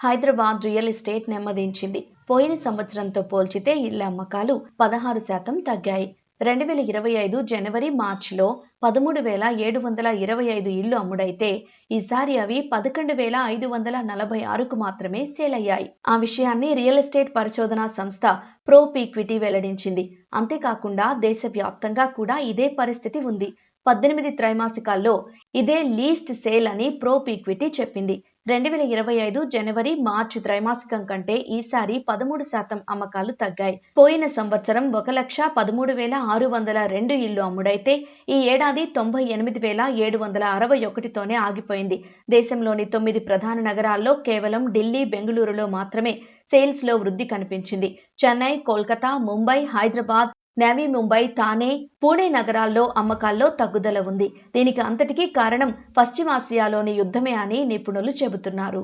Hyderabad real estate నెమ్మదించింది. పోయిన సంవత్సరంతో పోల్చితే ఇళ్ల అమ్మకాలు 16% తగ్గాయి. 2025 జనవరి మార్చిలో 13,725 ఇళ్లు అమ్ముడైతే ఈసారి అవి 11,546కు మాత్రమే సేల్ అయ్యాయి. ఆ విషయాన్ని రియల్ ఎస్టేట్ పరిశోధనా సంస్థ ప్రోపీక్విటీ వెల్లడించింది. అంతేకాకుండా దేశవ్యాప్తంగా కూడా ఇదే పరిస్థితి ఉంది. 18 త్రైమాసికాల్లో ఇదే లీస్ట్ సేల్ అని ప్రోపీక్విటీ చెప్పింది. 2025 జనవరి మార్చి త్రైమాసికం కంటే ఈసారి 13% అమ్మకాలు తగ్గాయి. పోయిన సంవత్సరం 1,13,602 ఇళ్లు అమ్ముడైతే ఈ ఏడాది 98,761తోనే ఆగిపోయింది. దేశంలోని 9 ప్రధాన నగరాల్లో కేవలం ఢిల్లీ, బెంగళూరులో మాత్రమే సేల్స్ లో వృద్ధి కనిపించింది. చెన్నై, కోల్కతా, ముంబై, హైదరాబాద్, నవీ ముంబై, థానే, పూణే నగరాల్లో అమ్మకాల్లో తగ్గుదల ఉంది. దీనికి అంతటికీ కారణం పశ్చిమాసియాలోని యుద్ధమే అని నిపుణులు చెబుతున్నారు.